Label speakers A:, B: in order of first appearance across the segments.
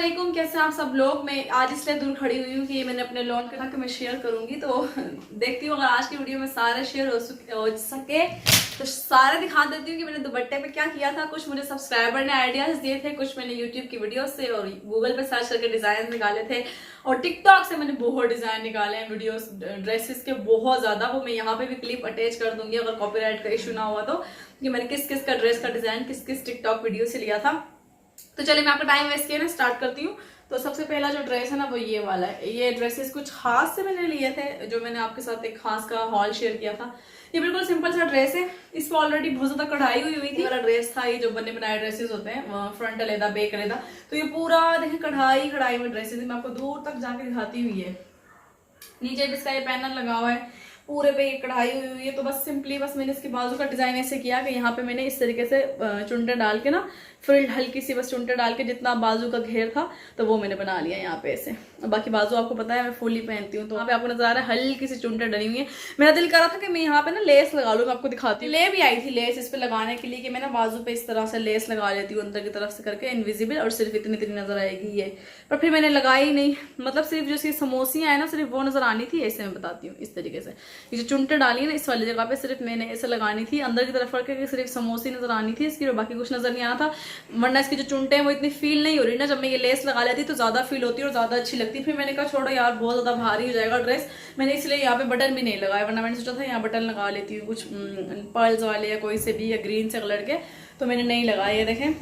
A: वालेकुम, कैसे हैं आप सब लोग। मैं आज इसलिए दूर खड़ी हुई हूँ कि ये मैंने अपने लॉन के था कि मैं शेयर करूंगी, तो देखती हूँ अगर आज की वीडियो में सारे शेयर हो सके तो सारे दिखा देती हूँ कि मैंने दुपट्टे पे क्या किया था। कुछ मुझे सब्सक्राइबर ने आइडियाज दिए थे, कुछ मैंने यूट्यूब की वीडियो से और गूगल पे सर्च करके डिजाइन निकाले थे, और टिकटॉक से मैंने बहुत डिजाइन निकाले हैं वीडियोस ड्रेसेस के बहुत ज्यादा। वो मैं यहाँ पे भी क्लिप अटैच कर दूंगी अगर कॉपीराइट का इशू ना हुआ तो, कि मैंने किस किस का ड्रेस का डिजाइन किस किस टिकटॉक वीडियो से लिया था। तो चलिए मैं आपका टाइम वेस्ट किया ना स्टार्ट करती हूँ। तो सबसे पहला जो ड्रेस है ना वो ये वाला है। ये ड्रेसेस कुछ खास से मैंने लिए थे, जो मैंने आपके साथ एक खास का हॉल शेयर किया था। ये बिल्कुल सिंपल सा ड्रेस है, इस पर ऑलरेडी बहुत ज्यादा कढ़ाई हुई थी। वाला ड्रेस था, ये जो बने बनाए ड्रेसेस होते हैं फ्रंट अलहदा बैक अलहदा, तो ये पूरा देखें कढ़ाई कढ़ाई में ड्रेसेस है। मैं आपको दूर तक जाके दिखाती हुई है। नीचे भी इसका ये पैनल लगा हुआ है, पूरे पे ये कढ़ाई हुई है। तो बस सिंपली बस मैंने इसके बाजू का डिजाइन ऐसे किया कि यहाँ पे मैंने इस तरीके से चुनटे डाल के ना फ्रिल हल्की सी बस चुनटे डाल के जितना बाजू का घेर था तो वो मैंने बना लिया यहाँ पे ऐसे। बाकी बाजू आपको पता है मैं फुली पहनती हूँ, तो वहाँ पे आपको नजर आ रहा है हल्की सी चुनटे डली हुई है। मेरा दिल कर रहा था कि मैं यहाँ पे ना लेस लगा लूँ, मैं आपको दिखाती हूँ। ले भी आई थी लेस इस पे लगाने के लिए कि मैं ना बाजू पे इस तरह से लेस लगा लेती हूँ अंदर की तरफ से करके इनविजिबल, और सिर्फ इतनी इतनी नजर आएगी ये। पर फिर मैंने लगाई नहीं, मतलब सिर्फ जो इसकी समोसियाँ है ना सिर्फ वो नजर आनी थी। ऐसे मैं बताती हूँ इस तरीके से, ये जो चुनटे डाली ना इस वाली जगह पे सिर्फ मैंने ऐसे लगानी थी अंदर की तरफ करके, सिर्फ समोसी नजर आनी थी इसकी, और बाकी कुछ नजर नहीं आना था। वरना इसकी जो चुनटे हैं वो इतनी फील नहीं हो रही ना, जब मैं ये लेस लगा लेती तो ज्यादा फील होती और ज्यादा अच्छी लगती। फिर मैंने कहा छोड़ो यार बहुत ज्यादा भारी हो जाएगा ड्रेस, मैंने इसलिए यहाँ पे बटन भी नहीं लगाया। वरना मैंने सोचा था यहाँ बटन लगा लेती हूँ कुछ पर्ल्स वाले या कोई से भी, या ग्रीन से कलर के, तो मैंने नहीं लगाया। ये देखें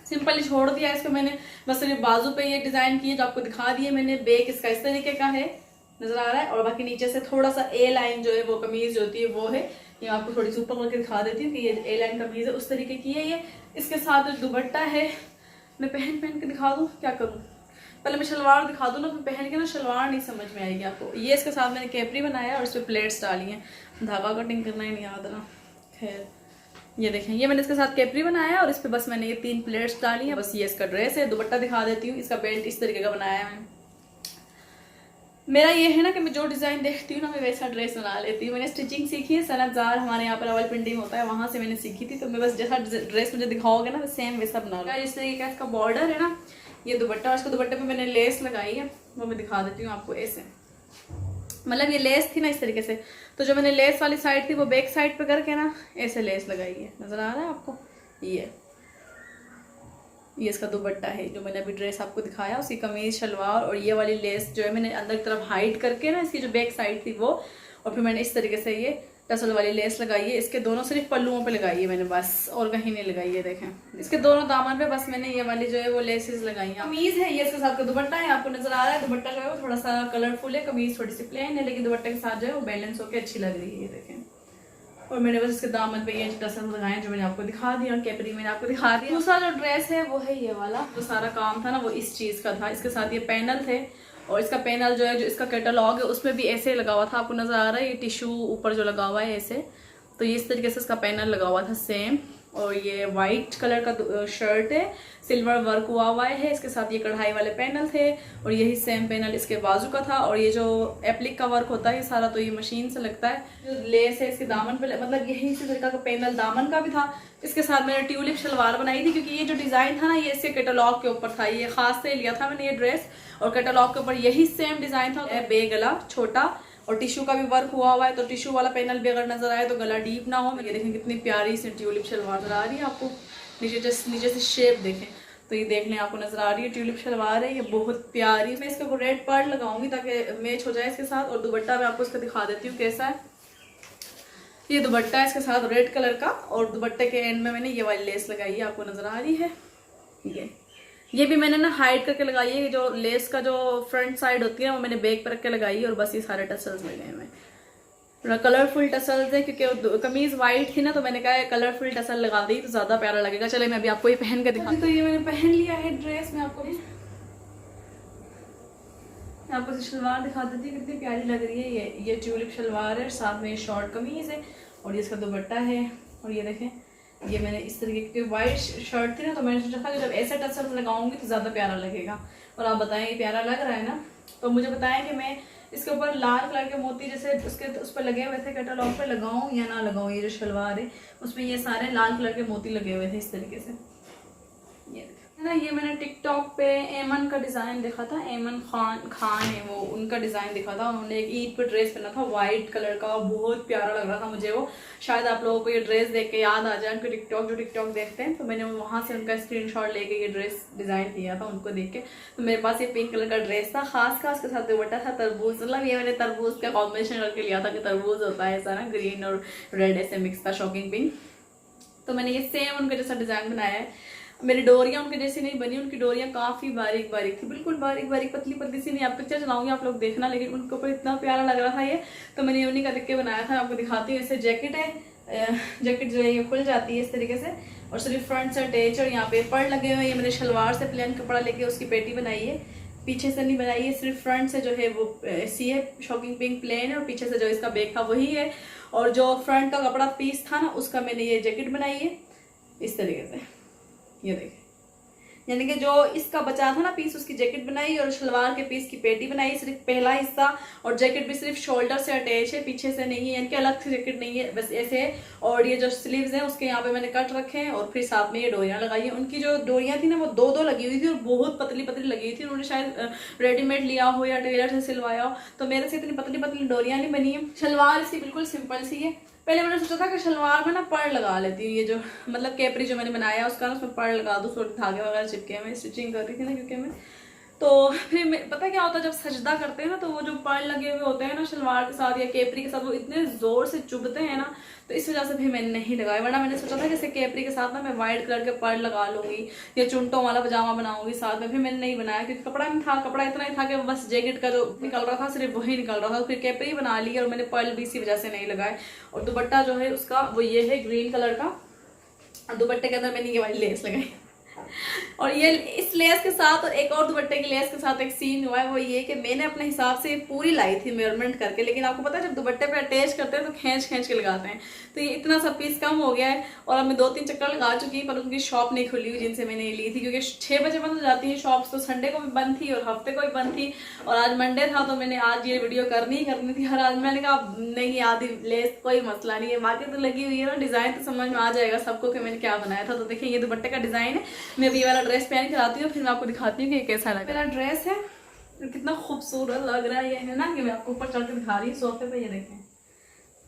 A: सिंपली छोड़ दिया इसको मैंने, बस सिर्फ बाजू पे ये डिजाइन किए जो आपको दिखा दिए मैंने। बेक इसका इस तरीके का है, नजर आ रहा है, और बाकी नीचे से थोड़ा सा ए लाइन जो है वो कमीज जो होती है वो है। ये आपको थोड़ी सी ऊपर करके दिखा देती हूँ कि ये ए लाइन कमीज है, उस तरीके की है ये। इसके साथ जो दुपट्टा है मैं पहन के दिखा दूँ, क्या करूँ पहले मैं शलवार दिखा दूँ ना, फिर पहन के ना शलवार नहीं समझ में आएगी आपको। ये इसके साथ मैंने कैपरी बनाया और इस पर प्लेट्स डाली हैं, धागा कटिंग करना ही नहीं याद ना। खैर ये देखें, ये मैंने इसके साथ कैपरी बनाया और इस पे बस मैंने ये 3 प्लेट्स डाली हैं। बस ये इसका ड्रेस है। दुपट्टा दिखा देती हूँ, इसका बेल्ट इस तरीके का बनाया है। मेरा ये है ना कि मैं जो डिजाइन देखती हूँ ना मैं वैसा ड्रेस बना लेती हूँ। मैंने स्टिचिंग सीखी है सनतजार, हमारे यहाँ पर रावलपिंडी में होता है, वहां से मैंने सीखी थी। तो मैं बस जैसा ड्रेस मुझे दिखाओगे ना सेम वैसा बना लूँगा। इस तरीके का इसका बॉर्डर है ना, ये दुपट्टा, और इसके दुपट्टे पे मैंने लेस लगाई है, वो मैं दिखा देती हूँ आपको ऐसे। मतलब ये लेस थी ना इस तरीके से, तो जो मैंने लेस वाली साइड थी वो बैक साइड पे करके ना ऐसे लेस लगाई है, नजर आ रहा है आपको। ये इसका दुपट्टा है जो मैंने अभी ड्रेस आपको दिखाया, उसकी कमीज शलवार, और ये वाली लेस जो है मैंने अंदर की तरफ हाइड करके ना इसकी जो बैक साइड थी वो, और फिर मैंने इस तरीके से ये टसल वाली लेस लगाई है। इसके दोनों सिर्फ पल्लुओं पे लगाई है मैंने, बस और कहीं नहीं लगाई है। देखें इसके दोनों दामन पे बस मैंने ये वाली जो है वो लेसेस लगाई है। कमीज है ये, इसके साथ का दुपट्टा है, आपको नजर आ रहा है। दुपट्टा जो है वो थोड़ा सा कलरफुल है, कमीज थोड़ी सी प्लेन है, लेकिन दुपट्टे के साथ जो है वो बैलेंस होकर अच्छी लग रही है। देखें, और मैंने बस इसके दामन पे ये टसल लगाए जो मैंने आपको दिखा दिया, और कैपरी मैंने आपको दिखा दिया। दूसरा जो ड्रेस है वो है ये वाला, जो सारा काम था ना वो इस चीज का था। इसके साथ ये पैनल थे, और इसका पैनल जो है जो इसका कैटलॉग है उसमें भी ऐसे लगा हुआ था, आपको नजर आ रहा है। ये टिश्यू ऊपर जो लगा हुआ है ऐसे, तो ये इस तरीके से इसका पैनल लगा हुआ था सेम। और ये वाइट कलर का शर्ट है, सिल्वर वर्क हुआ है, इसके साथ ये कढ़ाई वाले पैनल थे, और यही सेम पैनल इसके बाजू का था। और ये जो एप्लिक का वर्क होता है सारा, तो ये मशीन से लगता है। जो लेस है इसके दामन पे, मतलब यही इसी तरीका का पैनल दामन का भी था। इसके साथ मैंने ट्यूलिप शलवार बनाई थी, क्योंकि ये जो डिजाइन था ना ये इसके कैटलॉग के ऊपर था, ये खास से लिया था मैंने ये ड्रेस, और कैटलॉग के ऊपर यही सेम डिजाइन था। बे गला छोटा और टिश्यू का भी वर्क हुआ है, तो टिश्यू वाला पैनल भी अगर नजर आए तो गला डीप ना हो। ये देखें कितनी प्यारी सी ट्यूलिप शलवार नजर आ रही है आपको, नीचे से शेप देखें तो ये देख लें आपको नजर आ रही है ट्यूलिप शलवार है, ये बहुत प्यारी। मैं इसके ऊपर रेड पर्ल लगाऊंगी ताकि मैच हो जाए इसके साथ। और दुपट्टा मैं आपको इसका दिखा देती हूँ कैसा है। ये दुपट्टा है इसके साथ रेड कलर का, और दुपट्टे के एंड में मैंने ये वाली लेस लगाई है, आपको नजर आ रही है। ये भी मैंने ना हाइड करके लगाई है, जो लेस का जो फ्रंट साइड होती है वो मैंने बैक पर रख के लगाई है। और बस ये सारे टसल्स लगे हैं, थोड़ा कलरफुल टसल्स है, क्योंकि कमीज वाइट थी ना तो मैंने कहा कलरफुल टसल लगा दी तो ज्यादा प्यारा लगेगा। चले मैं अभी आपको ये पहन के दिखाती हूँ। तो ये मैंने पहन लिया है ड्रेस, मैं आपको शलवार दिखा देती हूँ कितनी प्यारी लग रही है। ये ट्यूलिप शलवार है, साथ में शॉर्ट कमीज है, और ये इसका दुपट्टा है। और ये देखें ये मैंने इस तरीके की व्हाइट शर्ट थी ना, तो मैंने सोचा था कि जब ऐसा टसल लगाऊंगी तो ज्यादा प्यारा लगेगा। और आप बताएं ये प्यारा लग रहा है ना, तो मुझे बताएं कि मैं इसके ऊपर लाल कलर के मोती जैसे उसके उस पर लगे हुए थे कैटलॉग पे, लगाऊं या ना लगाऊं। ये जो शलवार है उसमें ये सारे लाल कलर के मोती लगे हुए थे इस तरीके से। ये ना ये मैंने टिकटॉक पे एमन का डिज़ाइन देखा था, एमन खान है वो, उनका डिज़ाइन देखा था। उन्होंने एक ईद पे ड्रेस पहना था वाइट कलर का, बहुत प्यारा लग रहा था मुझे वो। शायद आप लोगों को ये ड्रेस देख के याद आ जाए, उनके टिकटॉक देखते हैं, तो मैंने वहाँ से उनका स्क्रीनशॉट लेके ये ड्रेस डिज़ाइन किया था उनको देख के। तो मेरे पास ये पिंक कलर का ड्रेस था, खास के साथ दुपट्टा था तरबूज, मतलब ये मैंने तरबूज का कॉम्बिनेशन करके लिया था कि तरबूज होता है ऐसा ना, ग्रीन और रेड ऐसे मिक्स था, शॉकिंग पिंक। तो मैंने ये सेम उनका जैसा डिज़ाइन बनाया है। मेरी डोरियाँ उनके जैसी नहीं बनी, उनकी डोरियाँ काफ़ी बारीक थी, बिल्कुल बारीक पतली सी नहीं। आप पिक्चर चलाऊंगी आप लोग देखना, लेकिन उनके ऊपर इतना प्यारा लग रहा था ये, तो मैंने उन्हीं का देख के बनाया था। आपको दिखाती हूँ। इससे जैकेट है, जैकेट जो है ये खुल जाती है इस तरीके से, और सिर्फ फ्रंट से अटैच, और यहाँ पे पड़ लगे हुए हैं। ये मैंने शलवार से प्लेन कपड़ा लेके उसकी पेटी बनाई है, पीछे से नहीं बनाई है, सिर्फ फ्रंट से जो है वो सी है, शॉकिंग पिंक प्लेन है, और पीछे से जो इसका बैग था वही है, और जो फ्रंट का कपड़ा पीस था ना उसका मैंने ये जैकेट बनाई है इस तरीके से। ये देखें, यानी कि जो इसका बचा था ना पीस, उसकी जैकेट बनाई, और शलवार के पीस की पेटी बनाई, सिर्फ पहला हिस्सा, और जैकेट भी सिर्फ शोल्डर से अटैच है, पीछे से नहीं है, यानी कि अलग से जैकेट नहीं है, बस ऐसे है। और ये जो स्लीव्स हैं उसके यहाँ पे मैंने कट रखे हैं, और फिर साथ में ये डोरियाँ लगाई है। उनकी जो डोरियाँ थी ना वो दो लगी हुई थी, और बहुत पतली लगी हुई थी। उन्होंने शायद रेडीमेड लिया हो या टेलर से सिलवाया हो, तो मेरे से इतनी पतली डोरियाँ नहीं बनी है। शलवार इसकी बिल्कुल सिंपल सी है। पहले मैंने सोचा था कि शलवार में ना पड़ लगा लेती हूँ, ये जो मतलब कैपरी जो मैंने बनाया उसका ना उसमें पड़ लगा दूँ, थोड़ी धागे वगैरह चिपके। मैं स्टिचिंग कर रही थी ना, क्योंकि मैं तो फिर पता क्या होता है, जब सजदा करते हैं ना तो वो जो पड़ लगे हुए होते हैं ना शलवार के साथ या कैपरी के साथ, वो इतने जोर से चुभते हैं ना, तो इस वजह से फिर मैंने नहीं लगाया। वरना मैंने सोचा था जैसे कैपरी के साथ ना मैं व्हाइट कलर के पड़ लगा लूंगी या चुंटों वाला पजामा बनाऊंगी साथ में, फिर मैंने नहीं बनाया क्योंकि कपड़ा नहीं था। कपड़ा इतना ही था कि बस जैकेट का जो निकल रहा था सिर्फ वही निकल रहा था, फिर कैपरी बना ली और मैंने पर्ल भी इसी वजह से नहीं लगाए। और दुपट्टा जो है उसका वो ये है ग्रीन कलर का, दुपट्टे के अंदर मैंने ये वाली लेस लगाई। और ये इस लेस के साथ और एक और दुपट्टे की लेस के साथ एक सीन हुआ है, वो ये कि मैंने अपने हिसाब से पूरी लाई थी मेजरमेंट करके, लेकिन आपको पता है जब दुपट्टे पे अटैच करते हैं तो खींच के लगाते हैं, तो ये इतना सा पीस कम हो गया है। और अब मैं 2-3 चक्कर लगा चुकी हूँ, पर उनकी शॉप नहीं खुली हुई जिनसे मैंने ली थी, क्योंकि 6 बजे बंद हो जाती है शॉप्स, तो संडे को भी बंद थी और हफ्ते को भी बंद थी, और आज मंडे था, तो मैंने आज ये वीडियो करनी थी हर आज। मैंने कहा नहीं आधी लेस कोई मसला नहीं है, बाकी तो लगी हुई है ना, डिजाइन तो समझ में आ जाएगा सबको कि मैंने क्या बनाया था। तो देखिए ये दुपट्टे का डिजाइन है। मैं अभी वाला ड्रेस पहन के आती हूँ, फिर मैं आपको दिखाती हूँ कि कैसा लगा। मेरा ड्रेस है कितना खूबसूरत लग रहा है, ये है ना, कि मैं आपको ऊपर चढ़ के दिखा रही हूँ सोफे पे। ये देखें,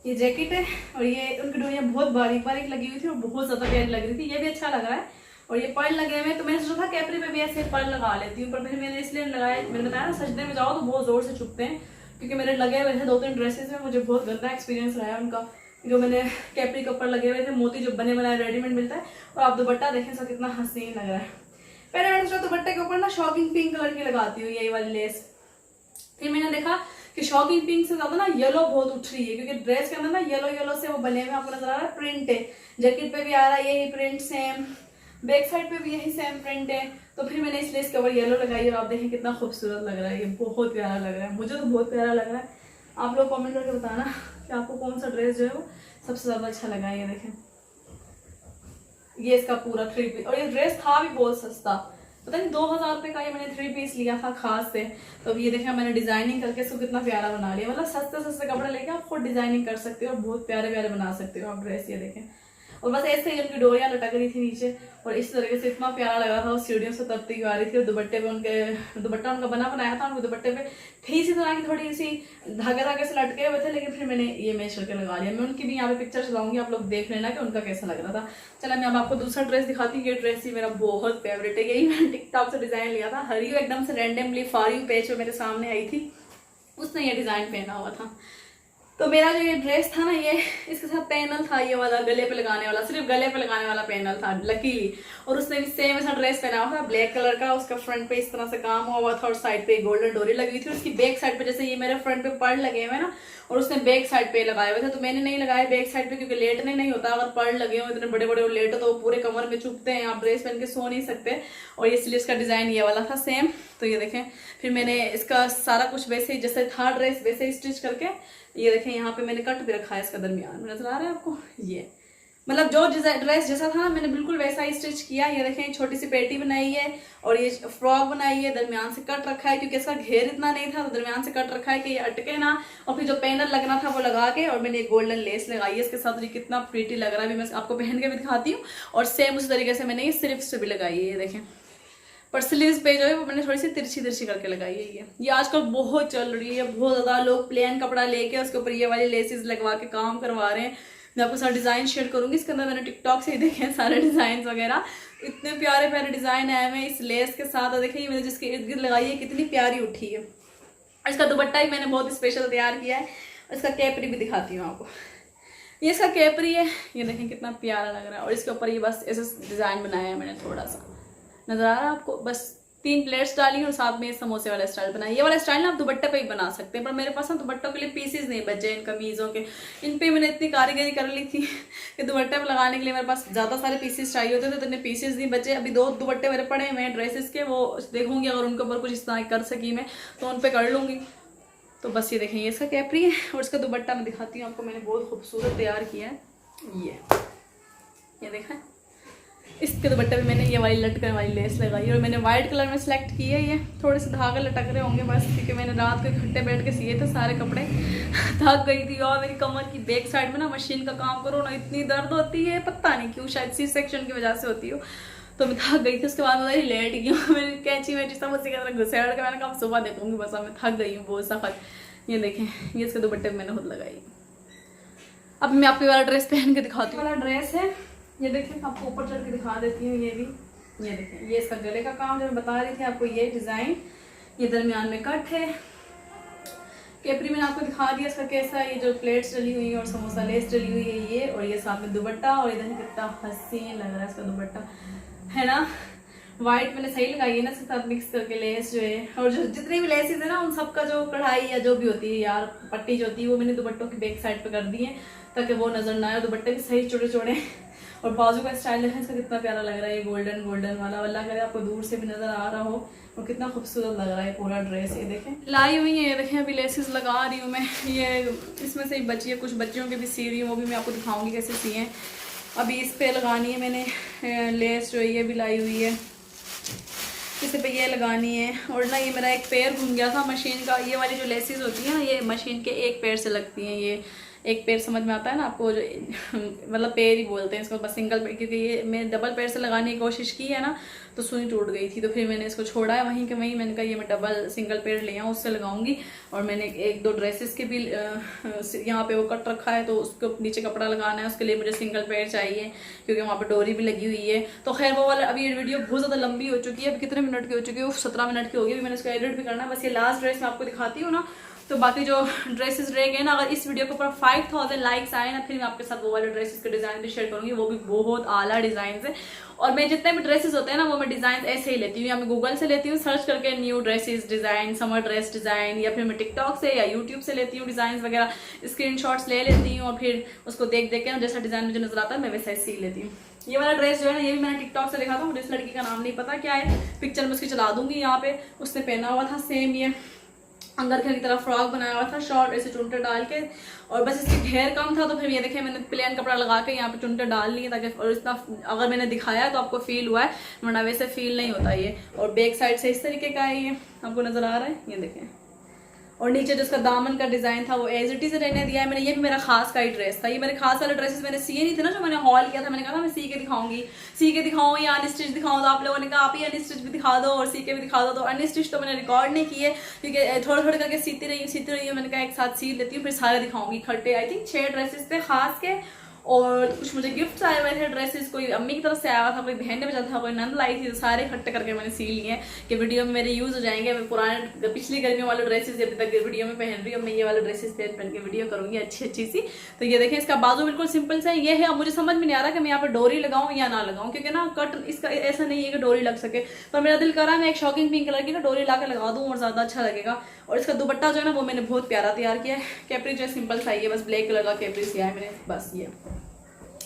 A: ये जैकेट है, और ये उनकी डोरियाँ बहुत बारीक लगी हुई थी और बहुत ज्यादा प्यारी लग रही थी। ये भी अच्छा लग रहा है, और ये पर्ल लगे हुए, तो मैंने सोचा था कैपरी पे भी ऐसे पर्ल लगा लेती हूँ, पर फिर मैंने इसलिए लगाया, मैंने बताया ना सजदे में जाओ तो बहुत जोर से चुभते हैं, क्योंकि मेरे लगे हुए थे 2-3 ड्रेसेस में, मुझे बहुत गंदा एक्सपीरियंस रहा है उनका। जो मैंने कैपरी के ऊपर लगे हुए थे मोती जो बने बनाए रेडीमेड मिलता है, और आप दुपट्टा देखें सर कितना हसीन लग रहा है। पहले मैंने सोचा दुपट्टे के ऊपर ना शॉकिंग पिंक कलर की लगाती हूँ यही वाली लेस, फिर मैंने देखा कि शॉकिंग पिंक से ज्यादा ना येलो बहुत उठ रही है, क्योंकि ड्रेस के अंदर ना येलो से वो बने हुए आपको नजर आ रहा है, प्रिंट है, जैकेट पे भी आ रहा है यही प्रिंट सेम, बैक साइड पे भी यही सेम प्रिंट है। तो फिर मैंने इस लेस के ऊपर येलो लगाई, और आप देखें कितना खूबसूरत लग रहा है, ये बहुत प्यारा लग रहा है, मुझे तो बहुत प्यारा लग रहा है। आप लोग कॉमेंट करके बताना कि आपको कौन सा ड्रेस जो है वो सबसे ज्यादा अच्छा लगा है। ये देखें, ये इसका पूरा 3 पीस, और ये ड्रेस था भी बहुत सस्ता, पता नहीं 2000 रुपये का ये मैंने 3 पीस लिया था खास से। तो ये देखा मैंने डिजाइनिंग करके इसको कितना प्यारा बना लिया, मतलब सस्ते कपड़े लेके आप खुद डिजाइनिंग कर सकते हो और बहुत प्यारे बना सकते हो आप ड्रेस। ये देखें, और बस ऐसे ही उनकी डोरियां लटक रही थी नीचे, और इस तरीके से इतना प्यारा लग रहा था, उस सीढ़ियों से तरती हुई आ रही थी, और दुपट्टे पे उनके दुपट्टा उनका बनाया था, उनके दुपट्टे पे थी इसी तरह की थोड़ी सी धागे से लटके हुए थे, लेकिन फिर मैंने ये मैच करके लगा लिया। मैं उनकी भी यहाँ पे पिक्चर चलाऊंगी, आप लोग देख लेना कि उनका कैसा लग रहा था। चला मैं अब आपको दूसरा ड्रेस दिखाती हूँ। ये ड्रेस ही मेरा बहुत फेवरेट है, यही मैंने टिकटॉक से डिजाइन लिया था, हरियो एकदम से रैंडमली फॉर यू पेज पे मेरे सामने आई थी, उसने ये डिजाइन पहना हुआ था। तो मेरा जो ये ड्रेस था ना, ये इसके साथ पैनल था, ये वाला गले पे लगाने वाला, सिर्फ गले पे लगाने वाला पैनल था लकीली, और उसने भी सेम ऐसा ड्रेस पहना हुआ था ब्लैक कलर का, उसका फ्रंट पे इस तरह से काम हुआ था और साइड पे गोल्डन डोरी लगी हुई थी। उसकी बैक साइड पे जैसे ये मेरे फ्रंट पे पर्ल लगे हुए ना, और उसने बैक साइड पे लगाए हुए थे, तो मैंने नहीं लगाया बैक साइड पे, क्योंकि लेटने नहीं होता, अगर पर्ल लगे हुए इतने बड़े लेट तो वो पूरे कमर में चुभते हैं, आप ड्रेस पहन के सो नहीं सकते। और ये स्लीव्स का डिजाइन ये वाला था सेम। तो ये देखें, फिर मैंने इसका सारा कुछ वैसे ही जैसे था ड्रेस वैसे ही स्टिच करके, ये देखें यहाँ पे मैंने कट भी रखा है इसका दरमियान में, नजर आ रहा है आपको, ये मतलब जो ड्रेस जैसा था मैंने बिल्कुल वैसा ही स्टिच किया। ये देखें छोटी सी पेटी बनाई है, और ये फ्रॉक बनाई है, दरमियान से कट रखा है, क्योंकि इसका घेर इतना नहीं था तो दरमियान से कट रखा है कि ये अटके ना, और फिर जो पैनल लगना था वो लगा के, और मैंने गोल्डन लेस लगाई है इसके साथ। ये कितना प्रीटी लग रहा है, अभी मैं आपको पहन के भी दिखाती हूँ। और सेम उसी तरीके से मैंने ये स्लीव्स पे भी लगाई है, ये देखें पर स्लीव्स पे जो है वो मैंने थोड़ी सी तिरछी तिरछी करके लगाई है। ये आजकल बहुत चल रही है, बहुत ज़्यादा लोग प्लेन कपड़ा लेके उसके ऊपर ये वाली लेसेस लगवा के काम करवा रहे हैं। मैं आपको सारा डिज़ाइन शेयर करूंगी, इसके अंदर मैंने टिकटॉक से ही देखे हैं सारे डिज़ाइन वगैरह, इतने प्यारे प्यारे डिज़ाइन आए हुए इस लेस के साथ। और देखिए मैंने जिसके इर्द गिर्द लगाई है कितनी प्यारी उठी है। इसका दुपट्टा ही मैंने बहुत स्पेशल तैयार किया है। इसका कैपरी भी दिखाती हूँ आपको, ये इसका कैपरी है, ये देखें कितना प्यारा लग रहा है। और इसके ऊपर ये बस ऐसे डिज़ाइन बनाया है मैंने, थोड़ा सा नज़र आ रहा है आपको, बस 3 प्लेट्स डाली और साथ में समोसे वाला स्टाइल बनाया। ये वाला स्टाइल ना आप दुपट्टे पे ही बना सकते हैं, पर मेरे पास ना दुपट्टों के लिए पीसेस नहीं बचे इन कमीज़ों के। इन पे मैंने इतनी कारीगरी कर ली थी कि दुपट्टे पे लगाने के लिए मेरे पास ज़्यादा सारे पीसेस चाहिए होते थे, तो इतने पीसेस नहीं बचे। अभी 2 दुपट्टे मेरे पड़े हुए हैं ड्रेसेस के, वो देखूंगी अगर उनके ऊपर कुछ इस तरह कर सकी मैं तो उन पर कर लूँगी। तो बस ये देखें, ये इसका कैपरी है और इसका दुपट्टा मैं दिखाती हूँ आपको, मैंने बहुत खूबसूरत तैयार किया है। ये देखा, इसके दुपट्टे में मैंने ये वाली लटकन वाली लेस लगाई और मैंने वाइट कलर में सेलेक्ट की है। ये थोड़े से धागे लटक रहे होंगे बस, क्योंकि मैंने रात को इकट्ठे बैठ के सिए थे सारे कपड़े, थक गई थी। और मेरी कमर की बैक साइड में ना मशीन का काम करो ना इतनी दर्द होती है, पता नहीं क्यों, शायद सी सेक्शन की वजह से होती हो, तो मैं थक गई थी। उसके बाद मैं लेट गई हूँ, मेरी कैंची वैंची सब उसी की तरह घुसेड़ के मैंने कहा सुबह देखूंगी, बस मैं थक गई हूँ बहुत सख्त। ये देखें, ये इसके दुपट्टे में मैंने खुद लगाई। अब मैं आपको वाला ड्रेस पहन के दिखाती हूँ। वाला ड्रेस है, ये देखें, आपको ऊपर चढ़ के दिखा देती हूँ। ये भी ये देखें, ये इसका गले का काम जो मैं बता रही थी आपको, ये डिज़ाइन, ये दरमियान में कट है। कैपरी मैंने आपको दिखा दिया इसका कैसा है, ये जो प्लेट्स डली हुई है और समोसा लेस डली हुई है ये, और ये साथ में दुपट्टा। और इधर कितना हसीन लग रहा है इसका दुपट्टा, है ना। वाइट मैंने सही लगाई है ना, इसके साथ मिक्स करके लेस जो है, और जो जितनी भी लेसेस है ना उन सबका जो कढ़ाई या जो भी होती है यार पट्टी जो होती है वो मैंने दुपट्टों की बैक साइड पे कर दी है ताकि वो नजर ना आए। दुपट्टे भी सही छोटे छोटे, और बाजू का स्टाइल है इसका कितना प्यारा लग रहा है, ये गोल्डन गोल्डन वाला। अल्लाह करे आपको दूर से भी नजर आ रहा हो, और कितना खूबसूरत लग रहा है पूरा ड्रेस। ये देखें लाई हुई है, ये देखें अभी लेसेस लगा रही हूँ मैं। ये इसमें से ही बची है, कुछ बच्चियों की भी सी रही हूँ, वो भी मैं आपको दिखाऊंगी कैसे सी हैं। अभी इस पे लगानी है मैंने लेस जो है, ये भी लाई हुई है, इस पे ये लगानी है। और ना ये मेरा एक पैर घूम गया था मशीन का, ये वाली जो लेसेस होती है ना ये मशीन के एक पैर से लगती हैं। ये एक पैर समझ में आता है ना आपको, जो मतलब पैर ही बोलते हैं इसको, बस सिंगल पैर, क्योंकि ये मैं डबल पैर से लगाने की कोशिश की है ना तो सुई टूट गई थी, तो फिर मैंने इसको छोड़ा है वहीं के वहीं। मैंने कहा ये मैं डबल सिंगल पैर ले आऊँ उससे लगाऊंगी। और मैंने 1-2 ड्रेसेस के भी यहाँ पे वो कट रखा है, तो उसको नीचे कपड़ा लगाना है, उसके लिए मुझे सिंगल पैर चाहिए क्योंकि वहाँ पे डोरी भी लगी हुई है। तो खैर वो वाला, अभी ये वीडियो बहुत ज़्यादा लंबी हो चुकी है, अब कितने मिनट की हो चुकी है, 17 मिनट की होगी। अभी मैंने इसको एडिट भी करना है, बस ये लास्ट ड्रेस मैं आपको दिखाती हूँ ना, तो बाकी जो ड्रेसेस रह गए ना, अगर इस वीडियो के ऊपर 5000 लाइक्स आए ना, फिर मैं आपके साथ वो वाले ड्रेसेस के डिजाइन भी शेयर करूंगी, वो भी बहुत आला डिजाइन है। और मैं जितने भी ड्रेसेस होते हैं ना वो मैं डिजाइन ऐसे ही लेती हूँ, या मैं गूगल से लेती हूँ सर्च करके new dresses design, summer dress design, या फिर मैं टिकटॉक से या यूट्यूब से लेती हूँ डिजाइन वगैरह, स्क्रीनशॉट्स ले लेती हूँ और फिर उसको देख देख के जैसा डिजाइन मुझे नजर आता है मैं वैसा ही सीख लेती हूँ। ये वाला ड्रेस जो है ना, ये भी मैंने टिकटॉक से देखा था, मुझे इस लड़की का नाम नहीं पता क्या है, पिक्चर में उसकी चला दूंगी यहाँ पे, उसने पहना हुआ था सेम ये अंगरखे की तरह फ्रॉक बनाया हुआ था, शॉर्ट ऐसे चुनटे डाल के, और बस इसकी घेर कम था तो फिर ये देखे मैंने प्लेन कपड़ा लगा के यहाँ पे चुनटे डाल लिए ताकि, और इतना अगर मैंने दिखाया तो आपको फील हुआ है, वरना वैसे फील नहीं होता ये। और बैक साइड से इस तरीके का है, ये आपको नजर आ रहा है, ये देखें। और नीचे जो इसका दामन का डिजाइन था वो एज इट इज रहने दिया है मैंने। ये भी मेरा खास का ही ड्रेस था, ये मेरे खास वाले ड्रेसेस मैंने सिए नहीं थे ना जो मैंने हॉल किया था, मैंने कहा था मैं सी के दिखाऊंगी, सी के दिखाऊं या अनस्टिच दिखाऊं, तो आप लोगों ने कहा आप ही अनस्टिच भी दिखा दो और सी के भी दिखा दो। तो अनस्टिच तो मैंने रिकॉर्ड नहीं किए क्योंकि थोड़े थोड़े करके सीती रही हूँ, मैंने कहा एक साथ सी लेती हूँ फिर सारे दिखाऊंगी इकट्ठे। आई थिंक 6 ड्रेसेस थे खास के, और कुछ मुझे गिफ्ट्स आए हुए थे ड्रेसेस, कोई अम्मी की तरफ से आया था, कोई बहन ने भेजा था, कोई नंद लाई थी, तो सारे इकट्ठे करके मैंने सी लिए कि वीडियो में मेरे यूज हो जाएंगे। मैं पुराने पिछली गर्मियों वाले ड्रेसेस अभी तक वीडियो में पहन रही हूँ, मैं ये वाले ड्रेसेस पहन के वीडियो करूंगी अच्छी सी। तो ये देखें इसका बाजू बिल्कुल सिंपल सा ये है। अब मुझे समझ में नहीं आ रहा कि मैं यहाँ पे डोरी लगाऊं या ना लगाऊं, क्योंकि ना कट इसका ऐसा नहीं है कि डोरी लग सके, पर मेरा दिल कर रहा है मैं एक शॉकिंग पिंक कलर की ना डोरी ला के लगा दूं और ज्यादा अच्छा लगेगा। और इसका दुपट्टा जो है ना वो मैंने बहुत प्यारा तैयार किया है, कैपरी जो है सिंपल सा है, बस ब्लैक कलर का कैपरी सिया है मैंने बस ये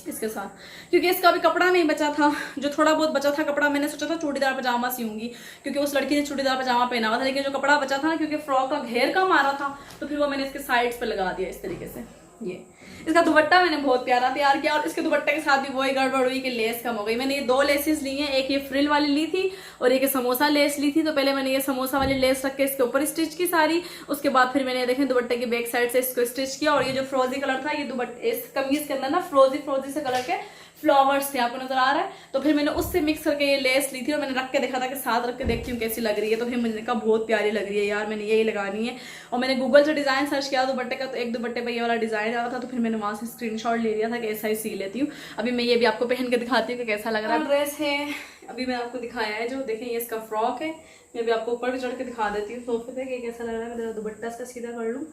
A: इसके साथ, क्योंकि इसका भी कपड़ा नहीं बचा था, जो थोड़ा बहुत बचा था कपड़ा मैंने सोचा था चूड़ीदार पजामा सीऊंगी क्योंकि उस लड़की ने चूड़ीदार पजामा पहना हुआ था, लेकिन जो कपड़ा बचा था ना क्योंकि फ्रॉक का घेर कम आ रहा था तो फिर वो मैंने इसके साइड्स पे लगा दिया इस तरीके से। ये इसका दुपट्टा मैंने बहुत प्यारा तैयार किया, और इसके दुपट्टे के साथ भी वही गड़बड़ हुई कि लेस कम हो गई। मैंने ये 2 लेसेस ली हैं, एक ये फ्रिल वाली ली थी और एक समोसा लेस ली थी। तो पहले मैंने ये समोसा वाली लेस रख के इसके ऊपर स्टिच की सारी, उसके बाद फिर मैंने देखें दुपट्टे के बैक साइड से इसको स्टिच किया। और ये जो फ्रोजी कलर था ये दुपट्टे इस कमीज के अंदर ना फ्रोजी से कलर के फ्लावर्स थे, आपको नजर आ रहा है। तो फिर मैंने उससे मिक्स करके ये लेस ली थी और मैंने रख के देखा था कि साथ रख के देखती हूँ कैसी लग रही है। तो फिर मुझे कहा बहुत प्यारी लग रही है यार, मैंने यही लगानी है। और मैंने गूगल से डिजाइन सर्च किया दुपट्टे का, तो एक दुपट्टे पर ये वाला डिजाइन आ रहा था, तो फिर मैंने वहां से स्क्रीनशॉट ले लिया था कि ऐसा ही सी लेती हूँ। अभी मैं ये भी आपको पहन के दिखाती हूँ कि कैसा लग रहा है। ड्रेस है अभी मैंने आपको दिखाया है जो, देखें ये इसका फ्रॉक है। मैं भी आपको ऊपर चढ़ के दिखा देती हूँ सोफे पे कि कैसा लग रहा है। मैं दुपट्टा इसका सीधा कर लूँ,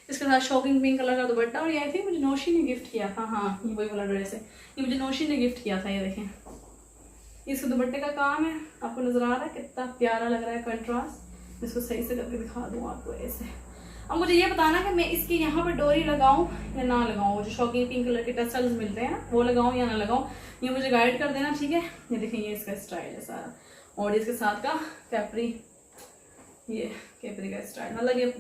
A: इसके साथ शॉकिंग पिंक कलर का दुपट्टा। और ये आई थिंक मुझे नौशी ने गिफ्ट किया था, हाँ ये वही वाला ड्रेस है, ये मुझे नौशी ने गिफ्ट किया था। ये देखें इसके दुपट्टे का काम है, आपको नजर आ रहा है कितना प्यारा लग रहा है कंट्रास्ट। इसको सही से करके दिखा दूँ आपको ऐसे। अब मुझे ये बताना कि मैं इसकी यहाँ पे डोरी लगाऊं या ना लगाऊं, जो शॉकिंग पिंक कलर के टसल्स मिलते हैं ना वो लगाऊं या ना लगाऊं, ये मुझे गाइड कर देना, ठीक है। ये देखें ये इसका स्टाइल है सारा, और इसके साथ का कैपरी, ये कैपरी का स्टाइल, मतलब ये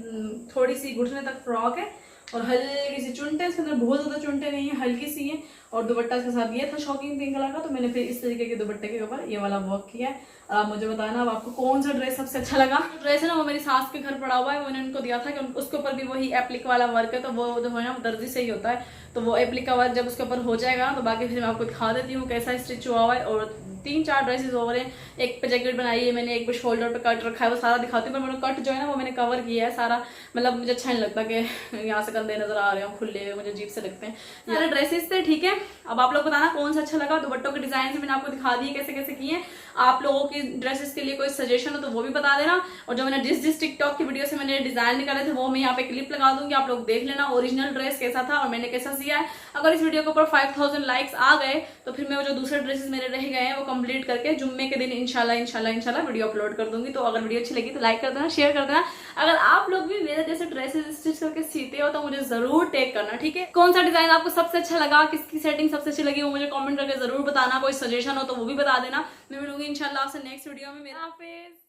A: थोड़ी सी घुटने तक फ्रॉक है और हल्की सी चुनटे, इसके अंदर बहुत ज्यादा चुनटे नहीं है, हल्की सी है। और दुपट्टा इसके साथ ये था शॉकिंग पिंक कलर का, तो मैंने फिर इस तरीके के दुपट्टे के ऊपर ये वाला वर्क किया है। और आप मुझे बताना अब आपको कौन सा ड्रेस सबसे अच्छा लगा। ड्रेस है ना वो मेरी सास के घर पड़ा हुआ है, मैंने उनको दिया था कि उसके ऊपर भी वही एप्लिक वाला वर्क है, तो वो जो है ना दर्जी से ही होता है, तो वो एप्लिक का वर्क जब उसके ऊपर हो जाएगा तो बाकी फिर मैं आपको दिखा देती हूँ कैसा स्टिच हुआ हुआ है। और 3-4 ड्रेसेस ओवर हैं, एक पे जैकेट बनाई है मैंने, एक पे शोल्डर पे कट रखा है, वो सारा दिखाती हूँ। पर मैंने कट जो है ना वो मैंने कवर किया है सारा, मतलब मुझे अच्छा नहीं लगता कि यहाँ से कंधे नजर आ रहे हो खुले हुए, मुझे अजीब से लगते हैं सारे ड्रेसेस थे, ठीक है। अब आप लोग बताना कौन सा अच्छा लगा। दुपट्टों के डिजाइन से मैंने आपको दिखा दिए कैसे कैसे किए। आप लोगों की ड्रेसेस के लिए कोई सजेशन हो तो वो भी बता देना। और जो मैंने जिस टिकटॉक की वीडियो से मैंने डिजाइन निकाले थे वो मैं यहाँ पे क्लिप लगा दूंगी, आप लोग देख लेना ओरिजिनल ड्रेस कैसा था और मैंने कैसा सिया है। अगर इस वीडियो के ऊपर 5000 लाइक्स आ गए तो फिर मैं वो जो दूसरे ड्रेसेस मेरे रह गए हैं वो कंप्लीट करके जुम्मे के दिन इंशाल्लाह वीडियो अपलोड कर दूंगी। तो अगर वीडियो अच्छी लगी तो लाइक कर देना, शेयर कर देना। अगर आप लोग भी मेरे जैसे ड्रेसेस स्टिच करके सीते हो तो मुझे जरूर टैग करना, ठीक है। कौन सा डिजाइन आपको सबसे अच्छा लगा, किसकी सेटिंग सबसे अच्छी लगी वो मुझे कमेंट करके जरूर बताना। कोई सजेशन हो तो वो भी बता देना। मैं मिलूंगी इंशाल्लाह आपसे नेक्स्ट वीडियो में। मेरा हाफिज।